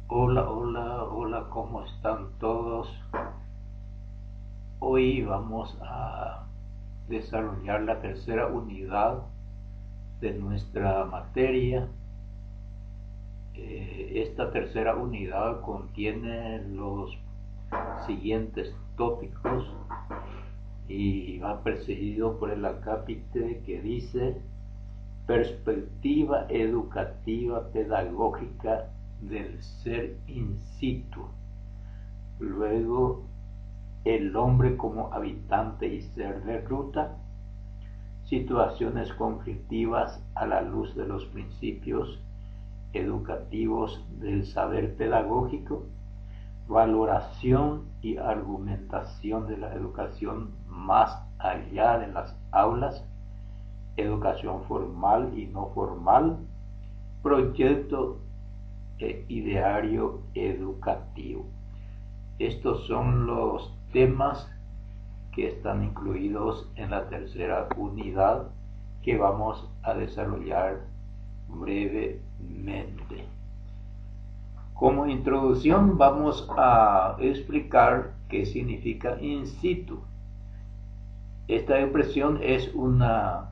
Hola, hola, hola, ¿cómo están todos? Hoy vamos a desarrollar la tercera unidad de nuestra materia. Esta tercera unidad contiene los siguientes tópicos y va precedido por el acápite que dice perspectiva educativa pedagógica del ser in situ. Luego, el hombre como habitante y ser de ruta, situaciones conflictivas a la luz de los principios educativos del saber pedagógico, valoración y argumentación de la educación más allá de las aulas, educación formal y no formal, proyecto e ideario educativo. Estos son los temas que están incluidos en la tercera unidad que vamos a desarrollar brevemente. Como introducción vamos a explicar qué significa in situ. Esta expresión es una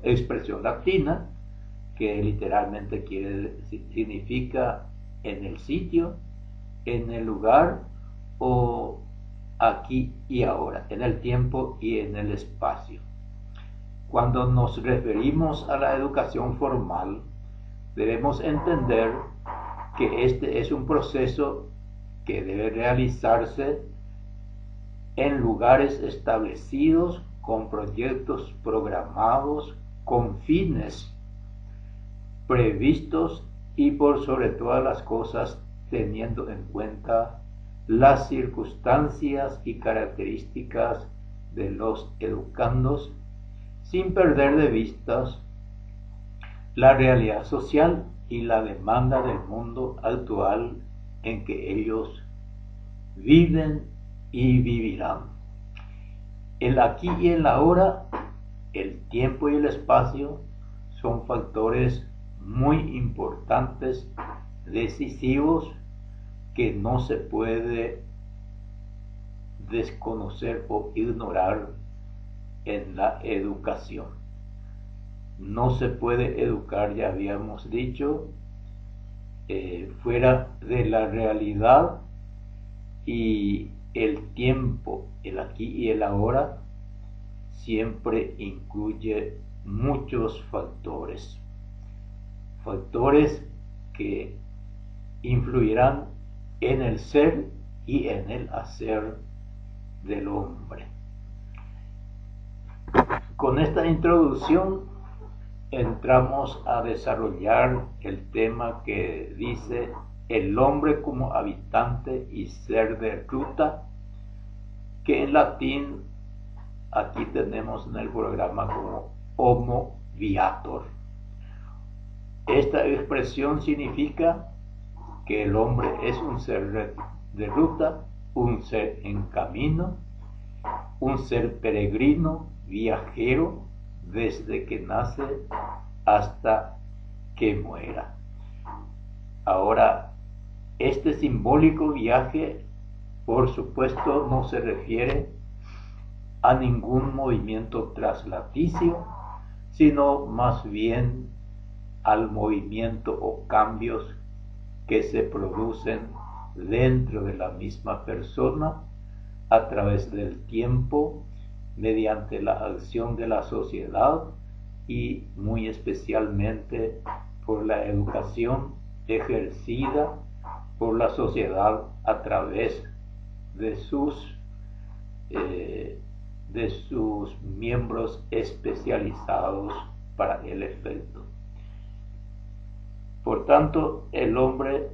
expresión latina que literalmente significa en el sitio, en el lugar o aquí y ahora, en el tiempo y en el espacio. Cuando nos referimos a la educación formal, debemos entender que este es un proceso que debe realizarse en lugares establecidos, con proyectos programados, con fines previstos y por sobre todas las cosas teniendo en cuenta las circunstancias y características de los educandos, sin perder de vista la realidad social y la demanda del mundo actual en que ellos viven y vivirán. El aquí y el ahora, el tiempo y el espacio son factores muy importantes, decisivos, que no se puede desconocer o ignorar en la educación. No se puede educar, ya habíamos dicho, fuera de la realidad, y el tiempo, el aquí y el ahora, siempre incluye muchos factores que influirán en el ser y en el hacer del hombre. Con esta introducción entramos a desarrollar el tema que dice el hombre como habitante y ser de ruta, que en latín aquí tenemos en el programa como homo viator. Esta expresión significa que el hombre es un ser de ruta, un ser en camino, un ser peregrino, viajero, desde que nace hasta que muera. Ahora, este simbólico viaje, por supuesto, no se refiere a ningún movimiento traslaticio, sino más bien al movimiento o cambios que se producen dentro de la misma persona a través del tiempo, mediante la acción de la sociedad y muy especialmente por la educación ejercida por la sociedad a través de sus miembros especializados para el efecto. Por tanto, el hombre,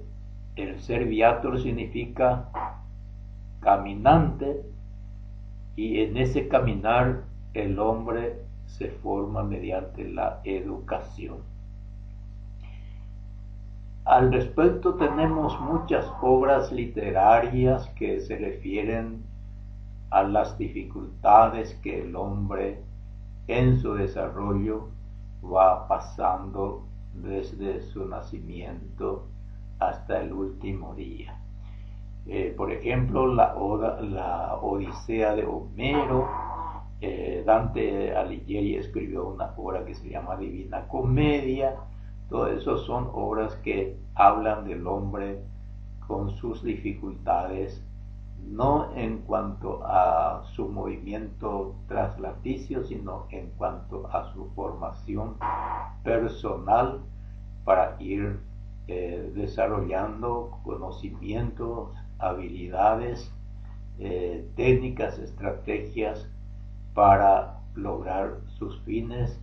el ser viator, significa caminante, y en ese caminar el hombre se forma mediante la educación. Al respecto tenemos muchas obras literarias que se refieren a las dificultades que el hombre en su desarrollo va pasando desde su nacimiento hasta el último día. Por ejemplo, la Odisea de Homero. Dante Alighieri escribió una obra que se llama Divina Comedia. Todo eso son obras que hablan del hombre con sus dificultades, no en cuanto a su movimiento traslaticio, sino en cuanto a su formación personal para ir desarrollando conocimientos, habilidades, técnicas, estrategias para lograr sus fines,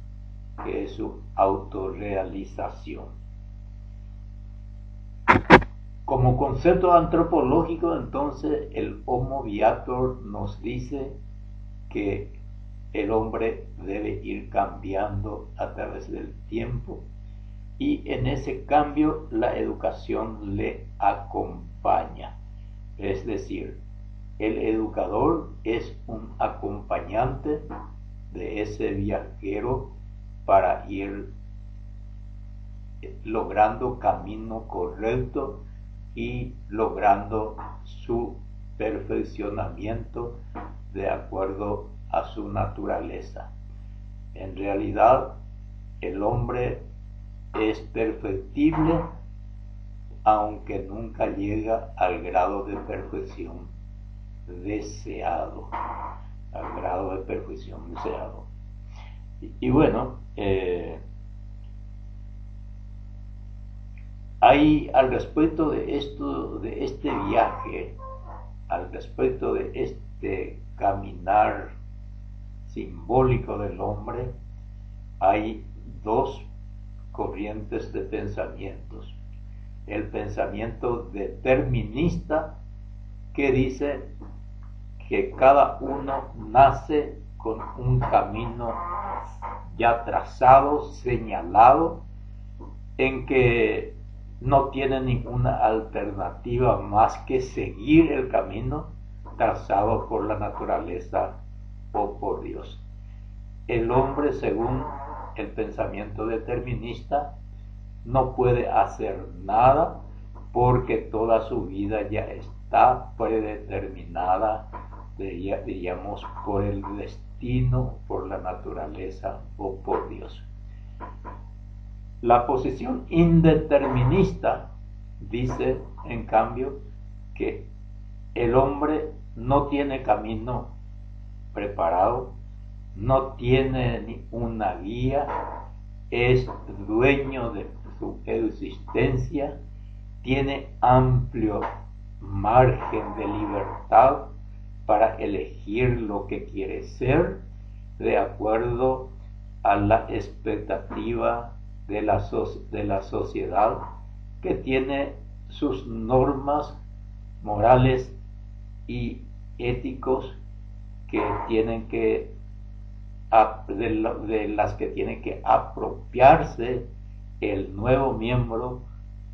que es su autorrealización. Como concepto antropológico, entonces, el Homo Viator nos dice que el hombre debe ir cambiando a través del tiempo, y en ese cambio la educación le acompaña. Es decir, el educador es un acompañante de ese viajero para ir logrando camino correcto y logrando su perfeccionamiento de acuerdo a su naturaleza. En realidad, el hombre es perfectible, aunque nunca llega al grado de perfección deseado, al grado de perfección deseado. Y bueno, hay al respecto de esto, de este viaje, al respecto de este caminar simbólico del hombre, hay dos corrientes de pensamientos. El pensamiento determinista, que dice que cada uno nace con un camino ya trazado, señalado, en que no tiene ninguna alternativa más que seguir el camino trazado por la naturaleza o por Dios. El hombre, según el pensamiento determinista, no puede hacer nada porque toda su vida ya está predeterminada, diríamos, por el destino, por la naturaleza o por Dios. La posición indeterminista dice, en cambio, que el hombre no tiene camino preparado, no tiene ni una guía, es dueño de su existencia, tiene amplio margen de libertad para elegir lo que quiere ser de acuerdo a la expectativa de la sociedad, que tiene sus normas morales y éticos que tienen que de las que tiene que apropiarse el nuevo miembro,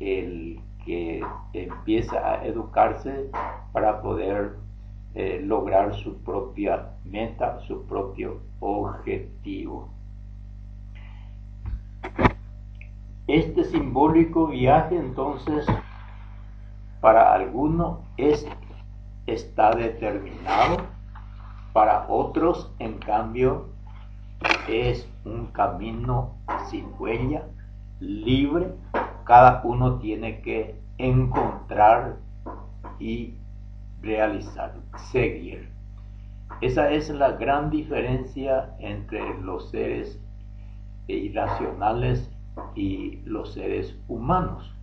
el que empieza a educarse para poder lograr su propia meta, su propio objetivo. Este simbólico viaje, entonces, para algunos está determinado, para otros, en cambio, es un camino sin huella, libre. Cada uno tiene que encontrar y realizar, seguir. Esa es la gran diferencia entre los seres irracionales y los seres humanos.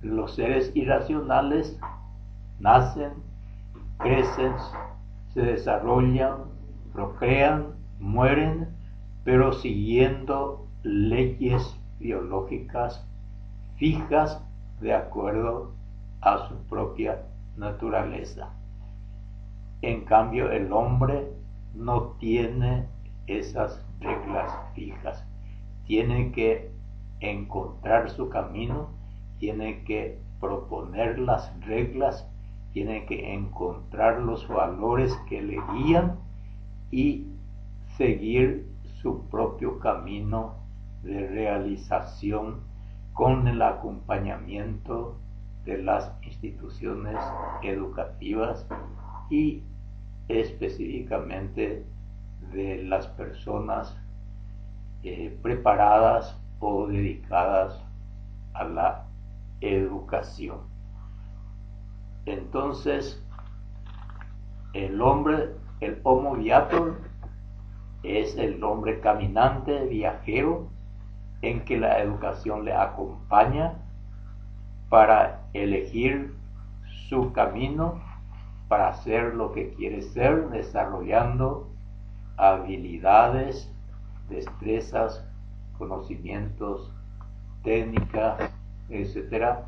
Los seres irracionales nacen, crecen, se desarrollan, procrean, mueren, pero siguiendo leyes biológicas fijas de acuerdo a su propia naturaleza. En cambio, el hombre no tiene esas reglas fijas. Tiene que encontrar su camino, tiene que proponer las reglas, tiene que encontrar los valores que le guían y seguir su propio camino de realización con el acompañamiento de las instituciones educativas y específicamente de las personas preparadas o dedicadas a la educación. Entonces, el hombre, el Homo viator, es el hombre caminante, viajero, en que la educación le acompaña para elegir su camino, para hacer lo que quiere ser, desarrollando habilidades, destrezas, conocimientos, técnicas, etcétera,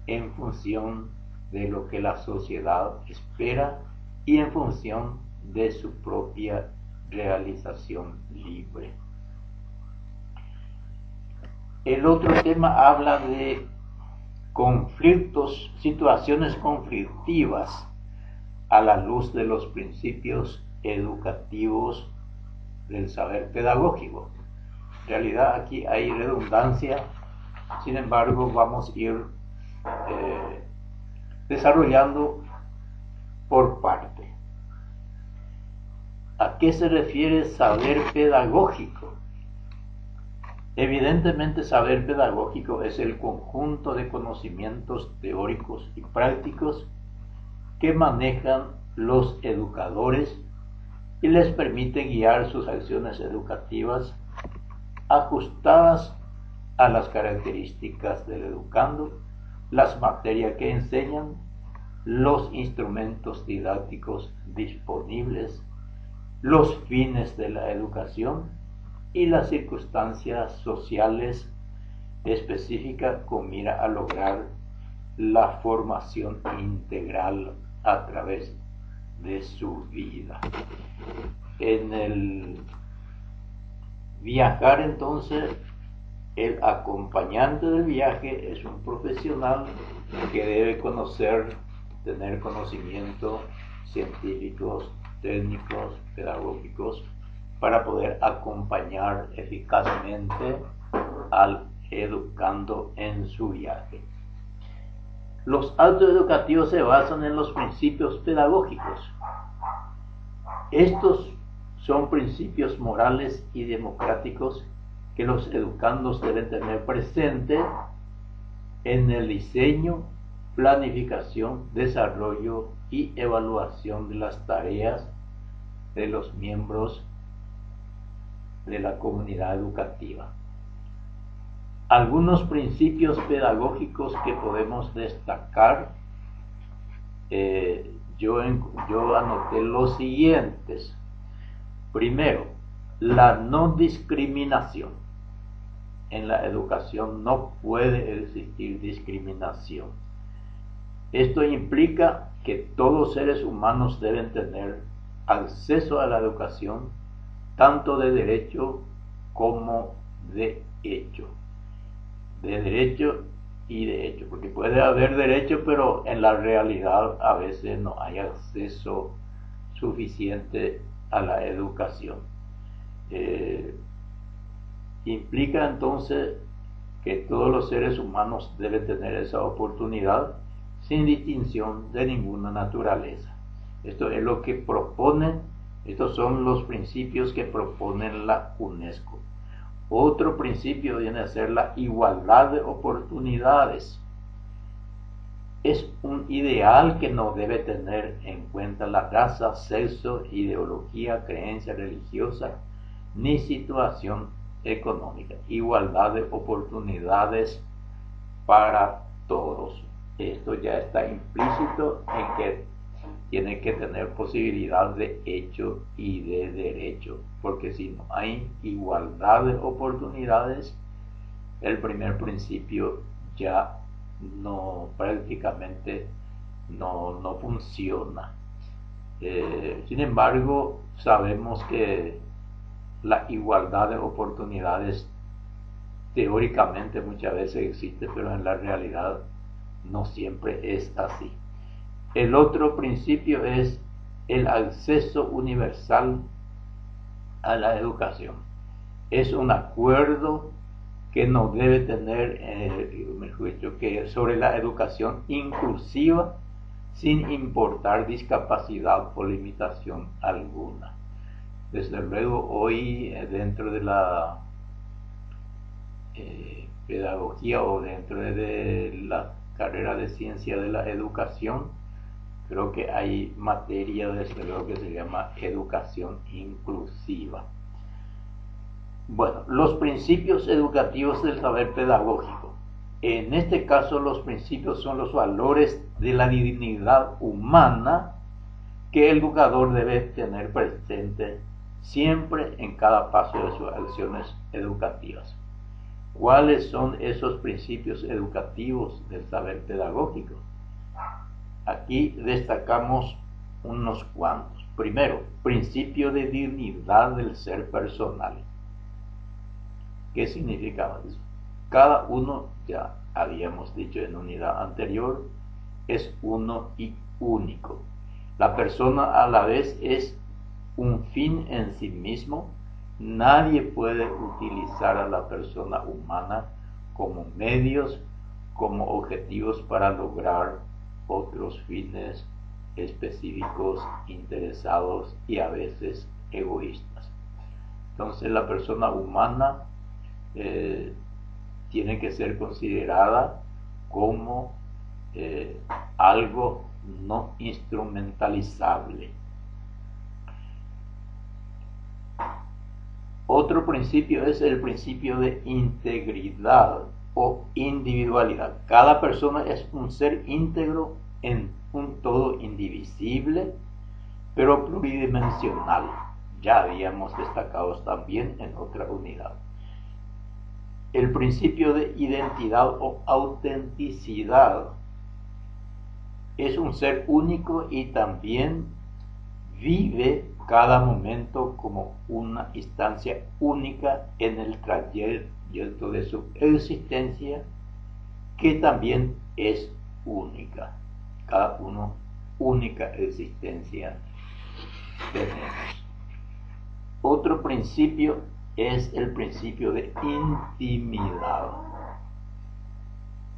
en función de lo que la sociedad espera y en función de su propia realización libre. El otro tema habla de conflictos, situaciones conflictivas a la luz de los principios educativos del saber pedagógico. En realidad aquí hay redundancia, sin embargo vamos a ir desarrollando por parte. ¿A qué se refiere saber pedagógico? Evidentemente, saber pedagógico es el conjunto de conocimientos teóricos y prácticos que manejan los educadores y les permite guiar sus acciones educativas ajustadas a las características del educando, las materias que enseñan, los instrumentos didácticos disponibles, los fines de la educación y las circunstancias sociales específicas con mira a lograr la formación integral a través de su vida. En el viajar, entonces, el acompañante del viaje es un profesional que debe conocer, tener conocimientos científicos, técnicos, pedagógicos, para poder acompañar eficazmente al educando en su viaje. Los actos educativos se basan en los principios pedagógicos. Estos son principios morales y democráticos que los educandos deben tener presente en el diseño, planificación, desarrollo y evaluación de las tareas de los miembros de la comunidad educativa. Algunos principios pedagógicos que podemos destacar, yo anoté los siguientes. Primero, la no discriminación. En la educación no puede existir discriminación. Esto implica que todos seres humanos deben tener acceso a la educación, tanto de derecho como de hecho. De derecho y de hecho, porque puede haber derecho, pero en la realidad a veces no hay acceso suficiente a la educación. Implica entonces que todos los seres humanos deben tener esa oportunidad sin distinción de ninguna naturaleza. Esto es lo que proponen, estos son los principios que proponen la UNESCO. Otro principio viene a ser la igualdad de oportunidades. Es un ideal que no debe tener en cuenta la raza, sexo, ideología, creencia religiosa, ni situación económica. Igualdad de oportunidades para todos. Esto ya está implícito en que tiene que tener posibilidad de hecho y de derecho, porque si no hay igualdad de oportunidades, el primer principio ya prácticamente no funciona. Sin embargo, sabemos que la igualdad de oportunidades teóricamente muchas veces existe, pero en la realidad no siempre es así. El otro principio es el acceso universal a la educación. Es un acuerdo que no debe tener, mejor dicho, que sobre la educación inclusiva sin importar discapacidad o limitación alguna. Desde luego hoy dentro de la pedagogía o dentro de la carrera de ciencia de la educación, creo que hay materia desde luego que se llama educación inclusiva. Bueno, los principios educativos del saber pedagógico. En este caso los principios son los valores de la dignidad humana que el educador debe tener presente siempre en cada paso de sus acciones educativas. ¿Cuáles son esos principios educativos del saber pedagógico? Aquí destacamos unos cuantos. Primero, principio de dignidad del ser personal. ¿Qué significaba eso? Cada uno, ya habíamos dicho en unidad anterior, es uno y único. La persona a la vez es un fin en sí mismo. Nadie puede utilizar a la persona humana como medios, como objetivos para lograr otros fines específicos, interesados y a veces egoístas. Entonces la persona humana tiene que ser considerada como algo no instrumentalizable. Otro principio es el principio de integridad o individualidad. Cada persona es un ser íntegro en un todo indivisible, pero pluridimensional. Ya habíamos destacado también en otra unidad. El principio de identidad o autenticidad es un ser único y también vive cada momento como una instancia única en el trayecto de su existencia, que también es única. Cada uno única existencia tenemos. Otro principio es el principio de intimidad.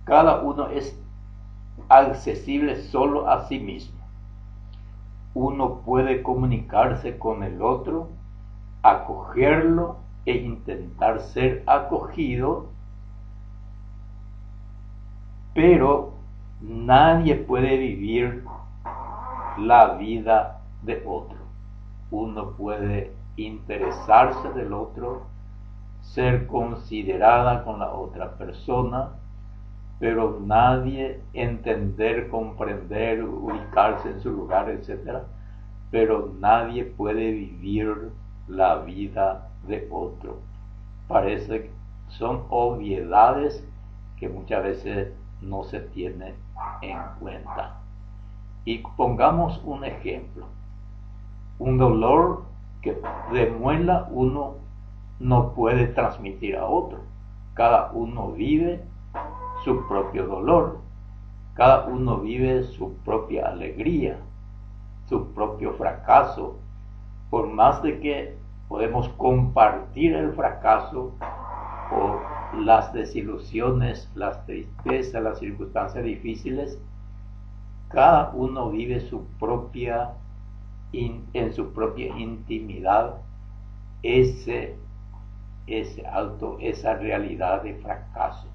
Cada uno es accesible solo a sí mismo. Uno puede comunicarse con el otro, acogerlo e intentar ser acogido, pero nadie puede vivir la vida de otro. Uno puede interesarse del otro, ser considerada con la otra persona, pero nadie entender, comprender, ubicarse en su lugar, etc. Pero nadie puede vivir la vida de otro. Parece que son obviedades que muchas veces no se tienen en cuenta. Y pongamos un ejemplo. Un dolor que de muela uno no puede transmitir a otro. Cada uno vive su propio dolor, cada uno vive su propia alegría, su propio fracaso. Por más de que podemos compartir el fracaso o las desilusiones, las tristezas, las circunstancias difíciles, cada uno vive su propia en su propia intimidad esa realidad de fracaso.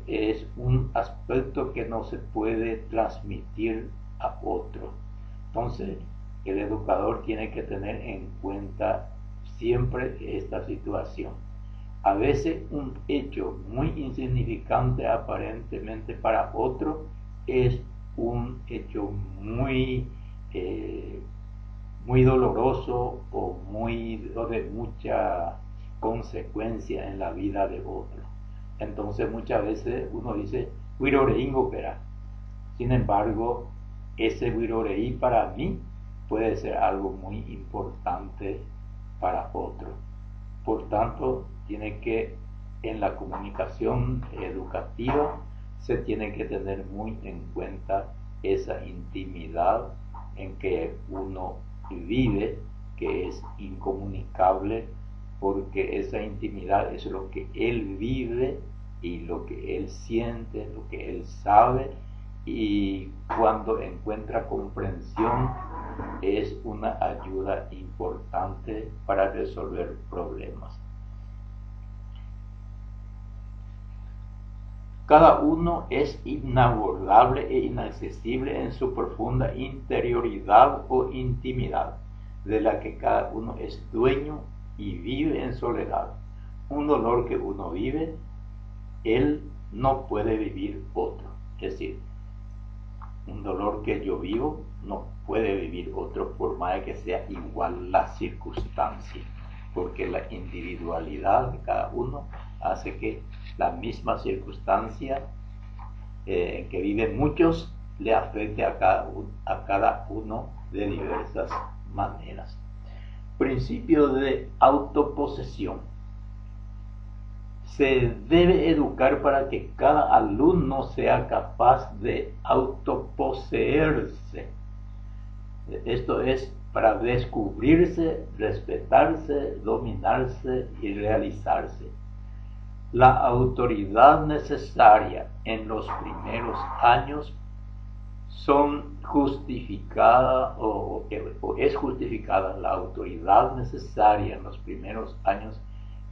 Es un aspecto que no se puede transmitir a otro. Entonces, el educador tiene que tener en cuenta siempre esta situación. A veces un hecho muy insignificante aparentemente para otro es un hecho muy doloroso o de mucha consecuencia en la vida de otro. Entonces muchas veces uno dice "Wirorei opera". Sin embargo, ese wirorei para mí puede ser algo muy importante para otro. Por tanto, tiene que en la comunicación educativa se tiene que tener muy en cuenta esa intimidad en que uno vive, que es incomunicable porque esa intimidad es lo que él vive y lo que él siente, lo que él sabe, y cuando encuentra comprensión es una ayuda importante para resolver problemas. Cada uno es inabordable e inaccesible en su profunda interioridad o intimidad, de la que cada uno es dueño y vive en soledad. Un dolor que uno vive, él no puede vivir otro. Es decir, un dolor que yo vivo no puede vivir otro, por más que sea igual la circunstancia, porque la individualidad de cada uno hace que la misma circunstancia que viven muchos le afecte a cada uno de diversas maneras. Principio de autoposesión. Se debe educar para que cada alumno sea capaz de autoposeerse. Esto es para descubrirse, respetarse, dominarse y realizarse. La autoridad necesaria en los primeros años son justificada o es justificada. La autoridad necesaria en los primeros años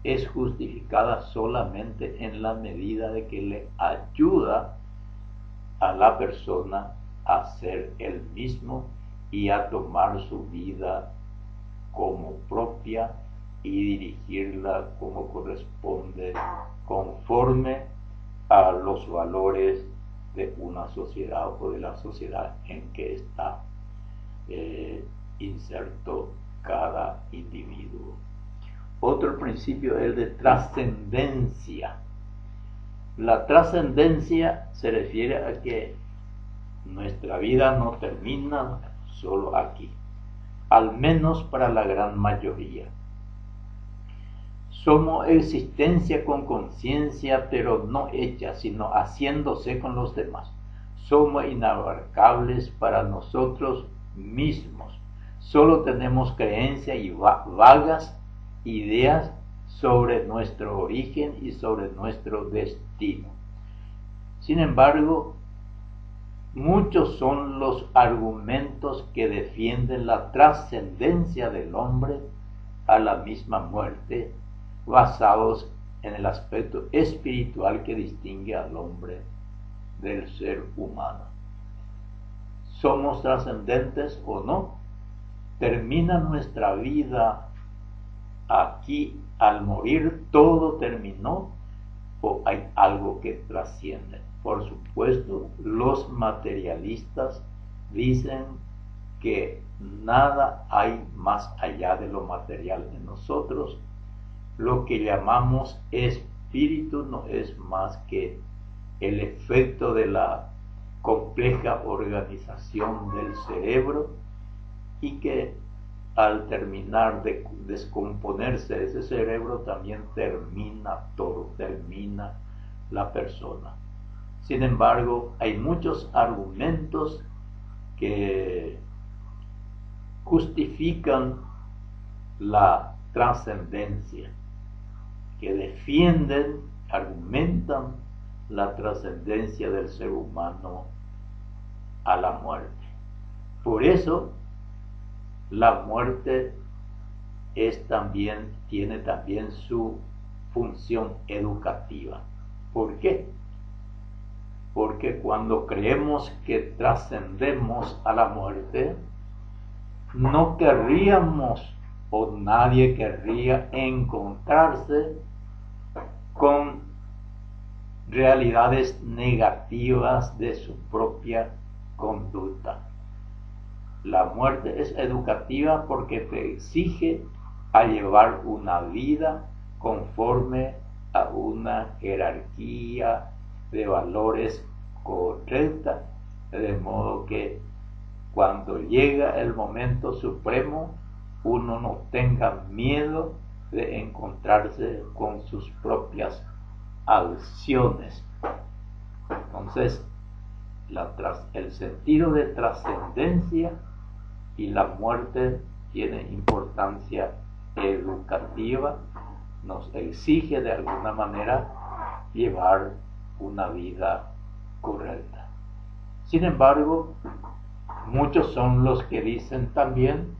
es justificada solamente en la medida de que le ayuda a la persona a ser él mismo y a tomar su vida como propia y dirigirla como corresponde, conforme a los valores de una sociedad o de la sociedad en que está inserto cada individuo. Otro principio es el de trascendencia. La trascendencia se refiere a que nuestra vida no termina solo aquí, al menos para la gran mayoría. Somos existencia con conciencia, pero no hecha, sino haciéndose con los demás. Somos inabarcables para nosotros mismos. Solo tenemos creencias y vagas ideas sobre nuestro origen y sobre nuestro destino. Sin embargo, muchos son los argumentos que defienden la trascendencia del hombre a la misma muerte, basados en el aspecto espiritual que distingue al hombre del ser humano. ¿Somos trascendentes o no? ¿Termina nuestra vida aquí al morir? ¿Todo terminó? ¿O hay algo que trasciende? Por supuesto, los materialistas dicen que nada hay más allá de lo material en nosotros. Lo que llamamos espíritu no es más que el efecto de la compleja organización del cerebro, y que al terminar de descomponerse ese cerebro también termina todo, termina la persona. Sin embargo, hay muchos argumentos que justifican la trascendencia, que defienden, argumentan la trascendencia del ser humano a la muerte. Por eso, la muerte tiene también su función educativa. ¿Por qué? Porque cuando creemos que trascendemos a la muerte, no querríamos o nadie querría encontrarse con realidades negativas de su propia conducta. La muerte es educativa porque te exige a llevar una vida conforme a una jerarquía de valores correcta, de modo que cuando llega el momento supremo, uno no tenga miedo de encontrarse con sus propias acciones. Entonces, el sentido de trascendencia y la muerte tiene importancia educativa nos exige de alguna manera llevar una vida correcta. Sin embargo, muchos son los que dicen también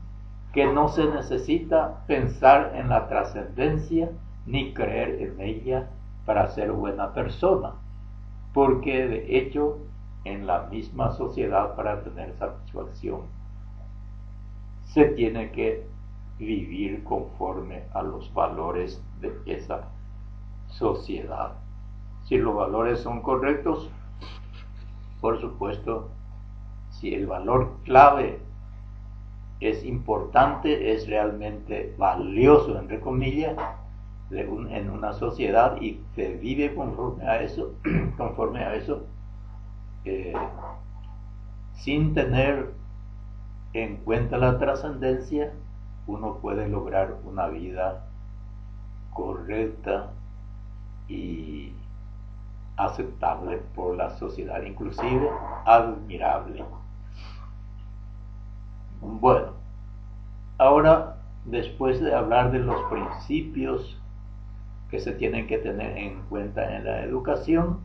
que no se necesita pensar en la trascendencia ni creer en ella para ser buena persona, porque de hecho en la misma sociedad, para tener satisfacción, se tiene que vivir conforme a los valores de esa sociedad. Si los valores son correctos, por supuesto, si el valor clave es importante, es realmente valioso, entre comillas, en una sociedad, y se vive conforme a eso, sin tener en cuenta la trascendencia, uno puede lograr una vida correcta y aceptable por la sociedad, inclusive admirable. Bueno, ahora, después de hablar de los principios que se tienen que tener en cuenta en la educación,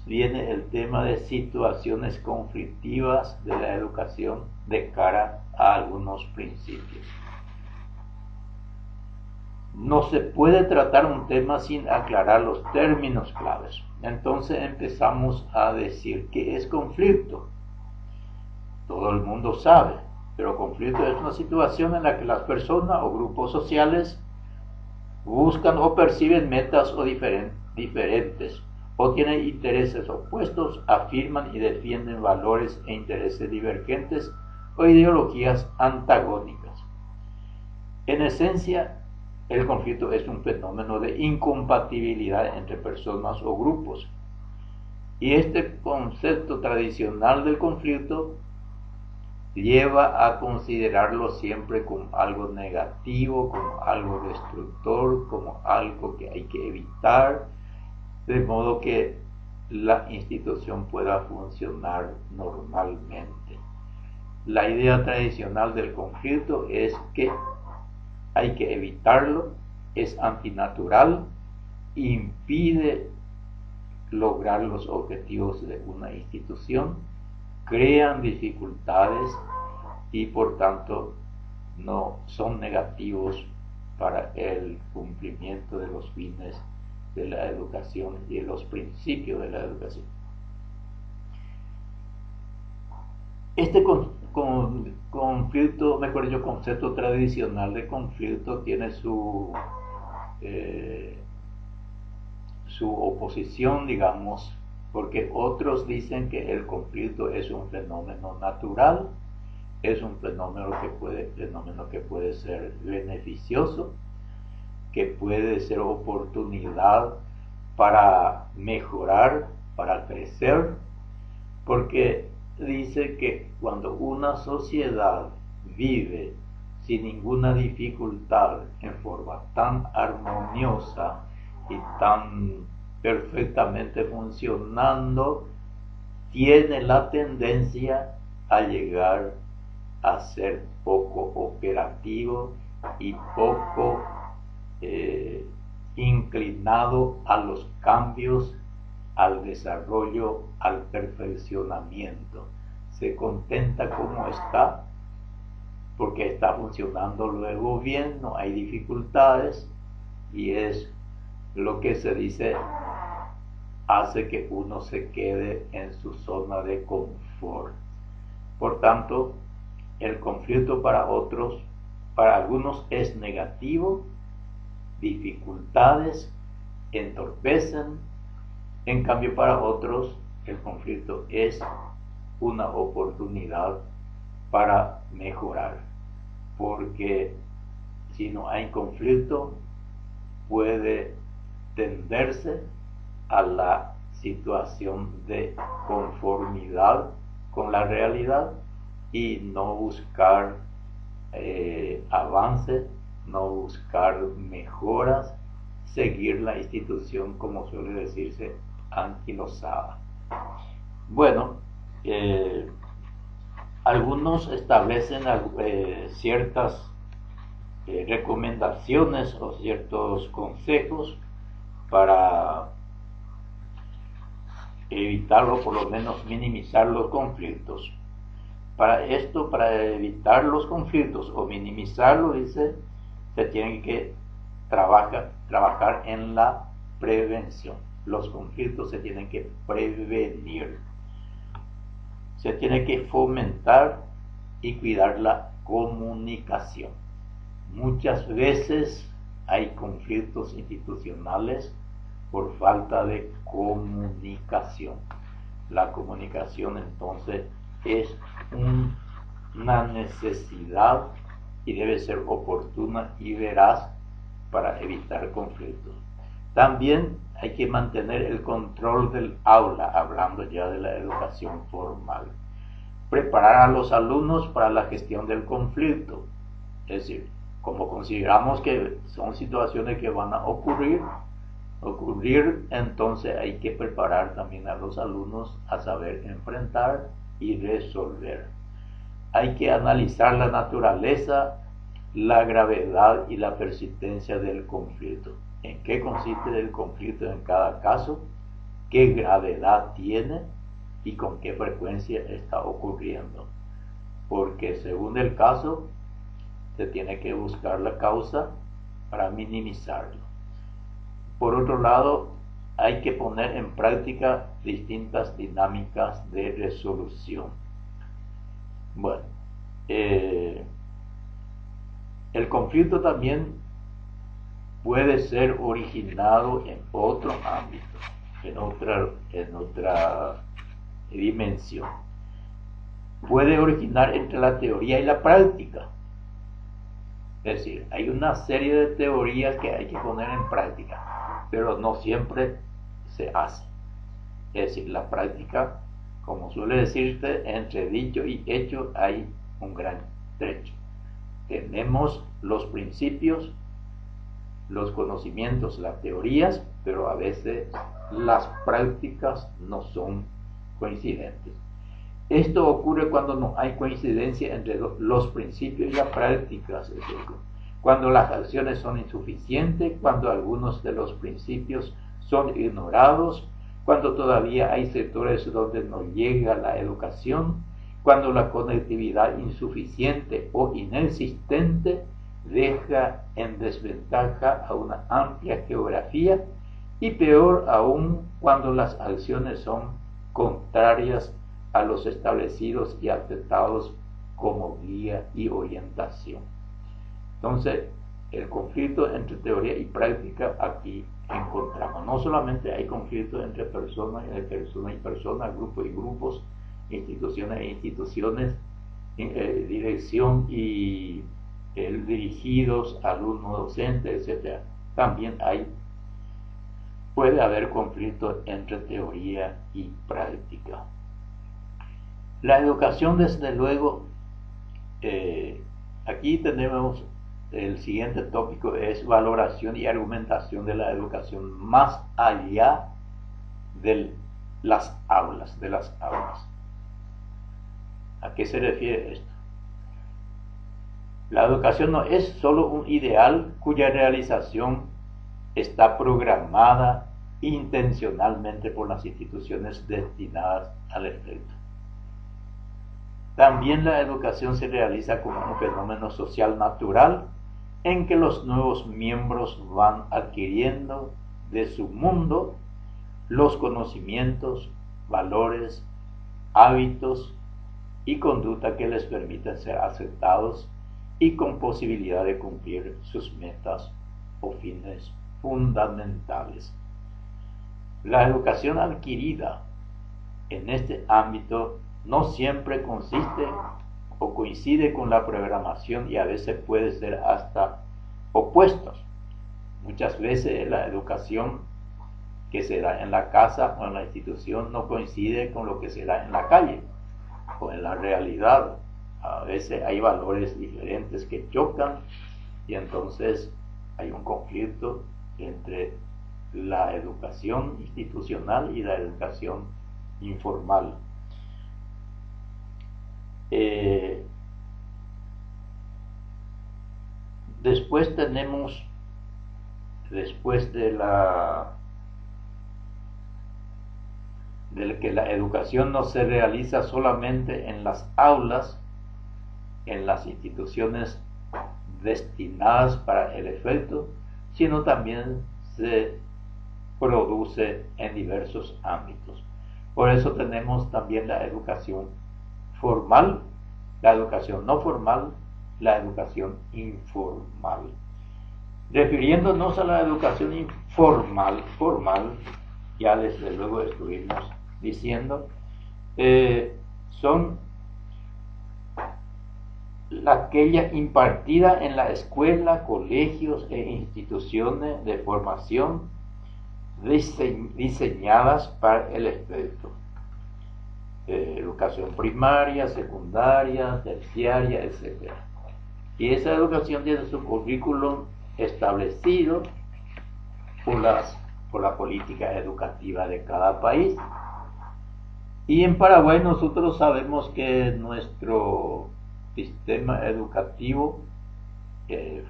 viene el tema de situaciones conflictivas de la educación de cara a algunos principios. No se puede tratar un tema sin aclarar los términos claves. Entonces empezamos a decir qué es conflicto. Todo el mundo sabe, pero conflicto es una situación en la que las personas o grupos sociales buscan o perciben metas o diferentes, o tienen intereses opuestos, afirman y defienden valores e intereses divergentes o ideologías antagónicas. En esencia, el conflicto es un fenómeno de incompatibilidad entre personas o grupos, y este concepto tradicional del conflicto lleva a considerarlo siempre como algo negativo, como algo destructor, como algo que hay que evitar, de modo que la institución pueda funcionar normalmente. La idea tradicional del conflicto es que hay que evitarlo, es antinatural, impide lograr los objetivos de una institución, crean dificultades y por tanto no son negativos para el cumplimiento de los fines de la educación y de los principios de la educación. Este conflicto, mejor dicho, concepto tradicional de conflicto tiene su oposición, digamos, porque otros dicen que el conflicto es un fenómeno natural, es un fenómeno que puede ser beneficioso, que puede ser oportunidad para mejorar, para crecer, porque dice que cuando una sociedad vive sin ninguna dificultad, en forma tan armoniosa y tan perfectamente funcionando, tiene la tendencia a llegar a ser poco operativo y poco inclinado a los cambios, al desarrollo, al perfeccionamiento. Se contenta como está, porque está funcionando luego bien, no hay dificultades, y es lo que se dice, hace que uno se quede en su zona de confort. Por tanto, el conflicto para algunos es negativo, dificultades entorpecen, en cambio para otros el conflicto es una oportunidad para mejorar, porque si no hay conflicto puede tenderse a la situación de conformidad con la realidad y no buscar avance, no buscar mejoras, seguir la institución, como suele decirse, anquilosada. Bueno, algunos establecen ciertas recomendaciones o ciertos consejos para evitar o por lo menos minimizar los conflictos. Para esto, para evitar los conflictos o minimizarlos, dice, se tiene que trabajar en la prevención. Los conflictos se tienen que prevenir. Se tiene que fomentar y cuidar la comunicación. Muchas veces hay conflictos institucionales por falta de comunicación. La comunicación entonces es una necesidad y debe ser oportuna y veraz para evitar conflictos. También hay que mantener el control del aula, hablando ya de la educación formal. Preparar a los alumnos para la gestión del conflicto, es decir, como consideramos que son situaciones que van a ocurrir, entonces hay que preparar también a los alumnos a saber enfrentar y resolver. Hay que analizar la naturaleza, la gravedad y la persistencia del conflicto. ¿En qué consiste el conflicto en cada caso? ¿Qué gravedad tiene? ¿Y con qué frecuencia está ocurriendo? Porque según el caso, se tiene que buscar la causa para minimizarlo. Por otro lado, hay que poner en práctica distintas dinámicas de resolución. Bueno, el conflicto también puede ser originado en otro ámbito, en otra dimensión. Puede originar entre la teoría y la práctica. Es decir, hay una serie de teorías que hay que poner en práctica, pero no siempre se hace. Es decir, la práctica, como suele decirse, entre dicho y hecho hay un gran trecho. Tenemos los principios, los conocimientos, las teorías, pero a veces las prácticas no son coincidentes. Esto ocurre cuando no hay coincidencia entre los principios y las prácticas, es decir, cuando las acciones son insuficientes, cuando algunos de los principios son ignorados, cuando todavía hay sectores donde no llega la educación, cuando la conectividad insuficiente o inexistente deja en desventaja a una amplia geografía, y peor aún cuando las acciones son contrarias a los establecidos y aceptados como guía y orientación. Entonces, el conflicto entre teoría y práctica aquí encontramos. No solamente hay conflicto entre personas y personas, grupos y grupos, instituciones e instituciones, dirección y dirigidos, alumnos, docentes, etc. También puede haber conflicto entre teoría y práctica. La educación, desde luego, aquí tenemos el siguiente tópico, es valoración y argumentación de la educación más allá de las aulas. ¿A qué se refiere esto? La educación no es solo un ideal cuya realización está programada intencionalmente por las instituciones destinadas al efecto. También la educación se realiza como un fenómeno social natural en que los nuevos miembros van adquiriendo de su mundo los conocimientos, valores, hábitos y conducta que les permiten ser aceptados y con posibilidad de cumplir sus metas o fines fundamentales. La educación adquirida en este ámbito no siempre consiste o coincide con la programación y a veces puede ser hasta opuestos. Muchas veces la educación que se da en la casa o en la institución no coincide con lo que se da en la calle o en la realidad. A veces hay valores diferentes que chocan y entonces hay un conflicto entre la educación institucional y la educación informal. Después tenemos, después de que la educación no se realiza solamente en las aulas, en las instituciones destinadas para el efecto, sino también se produce en diversos ámbitos. Por eso tenemos también la educación formal, la educación no formal, la educación informal. Refiriéndonos a la educación informal, ya desde luego estuvimos diciendo, son aquella impartida en la escuela, colegios e instituciones de formación diseñadas para el efecto. Educación primaria, secundaria, terciaria, etc. Y esa educación tiene su currículum establecido por la política educativa de cada país. Y en Paraguay nosotros sabemos que nuestro sistema educativo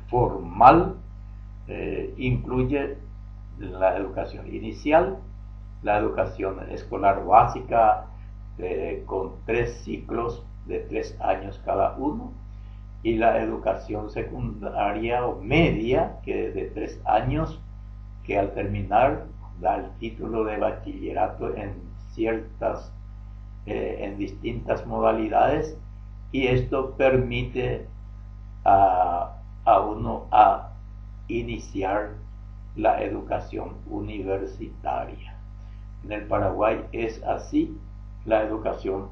formal incluye la educación inicial, la educación escolar básica con 3 ciclos de 3 años cada uno, y la educación secundaria o media, que de 3 años, que al terminar da el título de bachillerato en distintas modalidades, y esto permite a uno a iniciar la educación universitaria. En el Paraguay es así la educación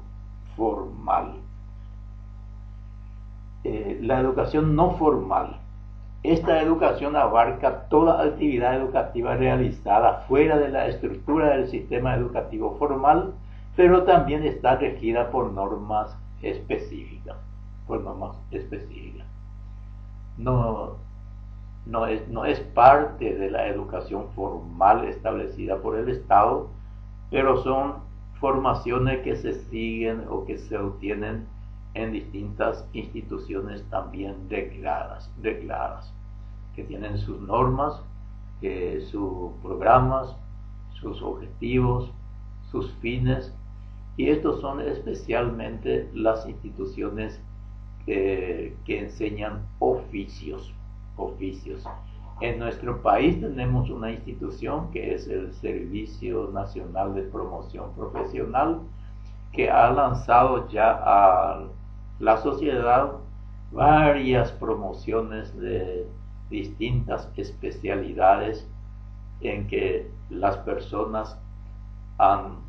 formal. La educación no formal. Esta educación abarca toda actividad educativa realizada fuera de la estructura del sistema educativo formal, pero también está regida por normas específicas. No es parte de la educación formal establecida por el Estado, pero son formaciones que se siguen o que se obtienen en distintas instituciones también regladas, que tienen sus normas, sus programas, sus objetivos, sus fines, y estos son especialmente las instituciones que enseñan oficios. En nuestro país tenemos una institución que es el Servicio Nacional de Promoción Profesional, que ha lanzado ya a la sociedad varias promociones de distintas especialidades en que las personas han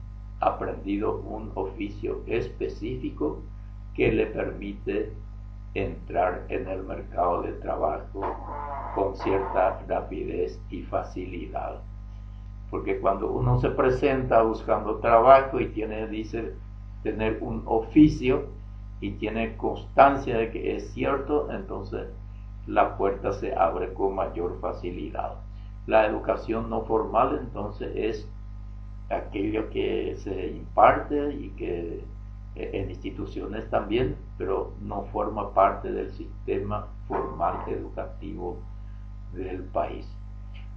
aprendido un oficio específico que le permite entrar en el mercado de trabajo con cierta rapidez y facilidad. Porque cuando uno se presenta buscando trabajo y dice tener un oficio y tiene constancia de que es cierto, entonces la puerta se abre con mayor facilidad. La educación no formal entonces es aquello que se imparte y que en instituciones también, pero no forma parte del sistema formal educativo del país.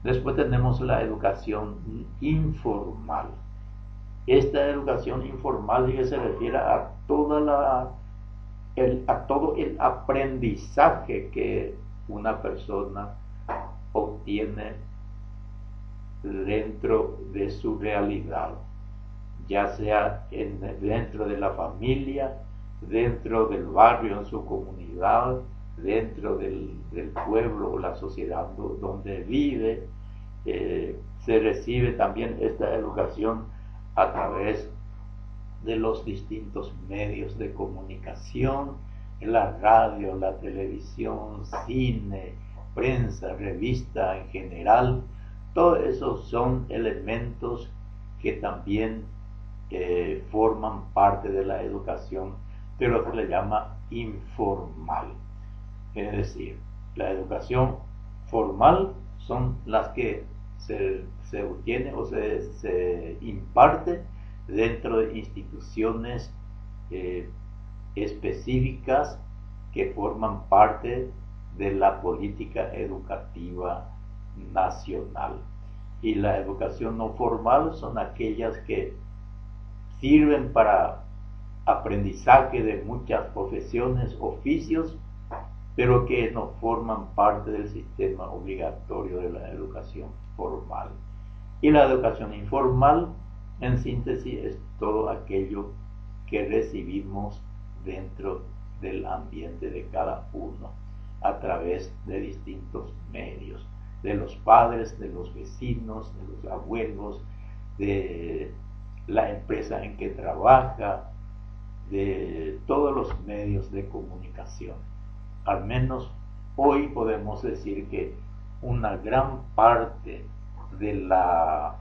Después tenemos la educación informal. Esta educación informal que se refiere a todo el aprendizaje que una persona obtiene dentro de su realidad, ya sea dentro de la familia, dentro del barrio, en su comunidad, dentro del pueblo o la sociedad donde vive. Se recibe también esta educación a través de los distintos medios de comunicación, la radio, la televisión, cine, prensa, revista en general. Todos esos son elementos que también forman parte de la educación, pero se le llama informal. Es decir, la educación formal son las que se obtiene o se imparte dentro de instituciones específicas que forman parte de la política educativa nacional. Y la educación no formal son aquellas que sirven para aprendizaje de muchas profesiones, oficios, pero que no forman parte del sistema obligatorio de la educación formal. Y la educación informal, en síntesis, es todo aquello que recibimos dentro del ambiente de cada uno, a través de distintos medios, de los padres, de los vecinos, de los abuelos, de la empresa en que trabaja, de todos los medios de comunicación. Al menos hoy podemos decir que una gran parte de la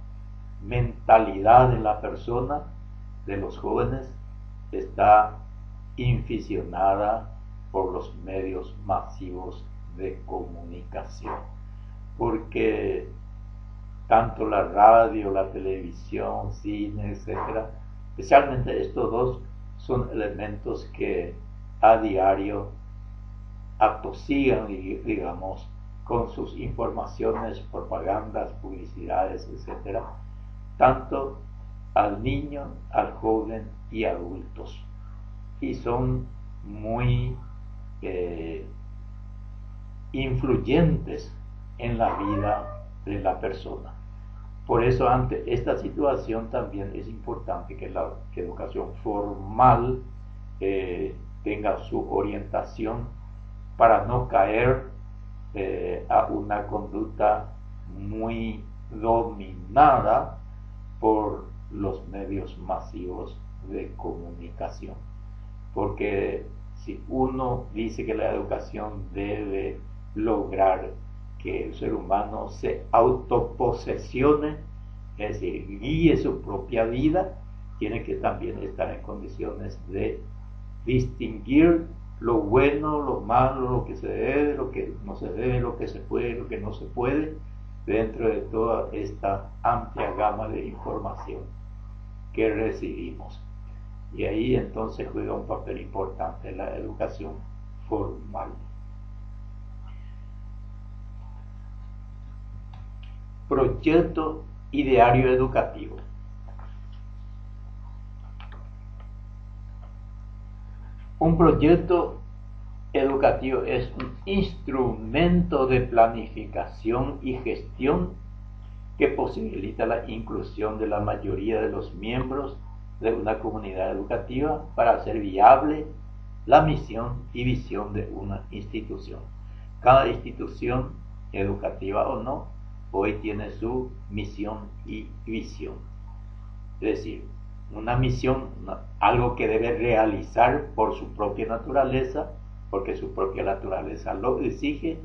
mentalidad de la persona, de los jóvenes, está inficionada por los medios masivos de comunicación, porque tanto la radio, la televisión, cine, etcétera, especialmente estos dos, son elementos que a diario atosigan, digamos, con sus informaciones, propagandas, publicidades, etcétera, tanto al niño, al joven y adultos, y son muy influyentes en la vida de la persona. Por eso, ante esta situación, también es importante que la educación formal tenga su orientación para no caer a una conducta muy dominada por los medios masivos de comunicación. Porque si uno dice que la educación debe lograr que el ser humano se autoposesione, es decir, guíe su propia vida, tiene que también estar en condiciones de distinguir lo bueno, lo malo, lo que se debe, lo que no se debe, lo que se puede, lo que no se puede, dentro de toda esta amplia gama de información que recibimos. Y ahí entonces juega un papel importante la educación formal. Proyecto ideario educativo. Un proyecto educativo es un instrumento de planificación y gestión que posibilita la inclusión de la mayoría de los miembros de una comunidad educativa para hacer viable la misión y visión de una institución. Cada institución, educativa o no, hoy tiene su misión y visión. Es decir, una misión, algo que debe realizar por su propia naturaleza, porque su propia naturaleza lo exige,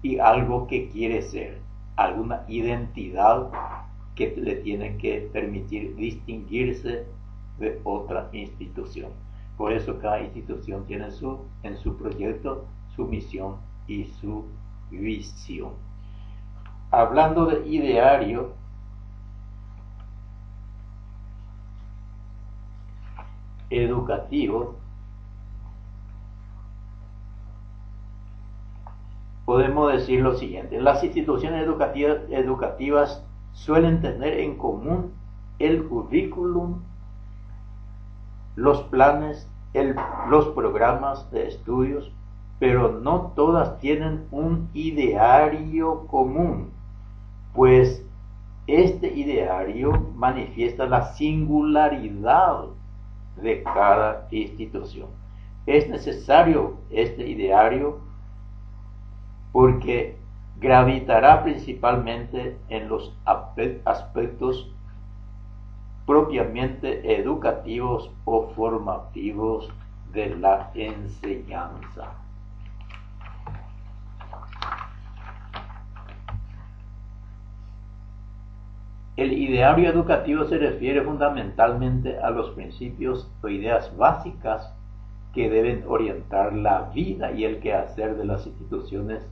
y algo que quiere ser, alguna identidad que le tiene que permitir distinguirse de otra institución. Por eso cada institución tiene en su proyecto su misión y su visión. Hablando de ideario, educativo, podemos decir lo siguiente: las instituciones educativas suelen tener en común el currículum, los planes, los programas de estudios, pero no todas tienen un ideario común, pues este ideario manifiesta la singularidad de cada institución. Es necesario este ideario porque gravitará principalmente en los aspectos propiamente educativos o formativos de la enseñanza. El ideario educativo se refiere fundamentalmente a los principios o ideas básicas que deben orientar la vida y el quehacer de las instituciones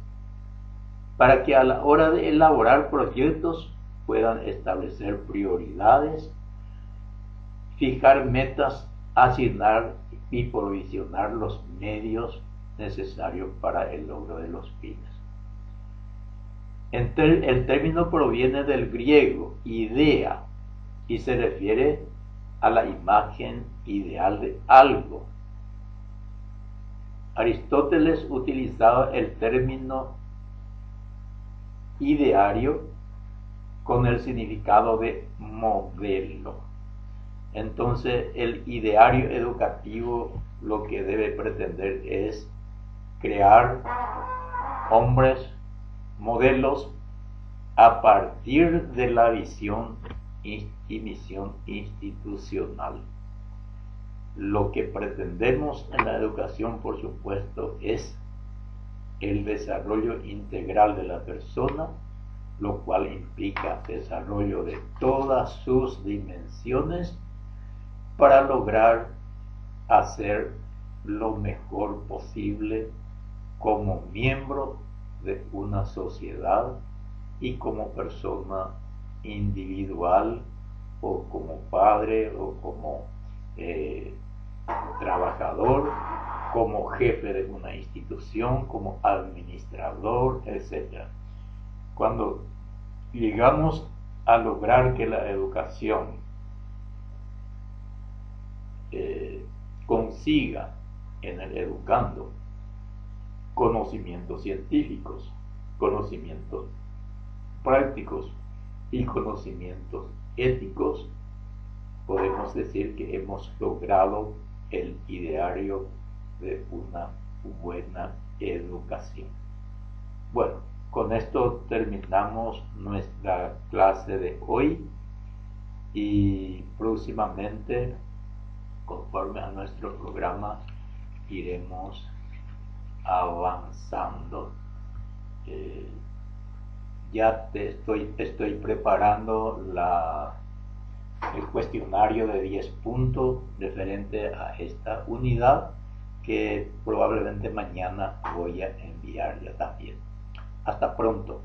para que a la hora de elaborar proyectos puedan establecer prioridades, fijar metas, asignar y provisionar los medios necesario para el logro de los fines. El término proviene del griego idea y se refiere a la imagen ideal de algo. Aristóteles utilizaba el término ideario con el significado de modelo. Entonces, el ideario educativo lo que debe pretender es crear hombres, modelos, a partir de la visión y misión institucional. Lo que pretendemos en la educación, por supuesto, es el desarrollo integral de la persona, lo cual implica desarrollo de todas sus dimensiones para lograr hacer lo mejor posible como miembro de una sociedad y como persona individual o como padre o como trabajador, como jefe de una institución, como administrador, etc. Cuando llegamos a lograr que la educación consiga en el educando conocimientos científicos, conocimientos prácticos y conocimientos éticos, podemos decir que hemos logrado el ideario de una buena educación. Bueno, con esto terminamos nuestra clase de hoy y próximamente, conforme a nuestro programa, iremos avanzando. Ya estoy preparando el cuestionario de 10 puntos referente a esta unidad, que probablemente mañana voy a enviar ya también. Hasta pronto.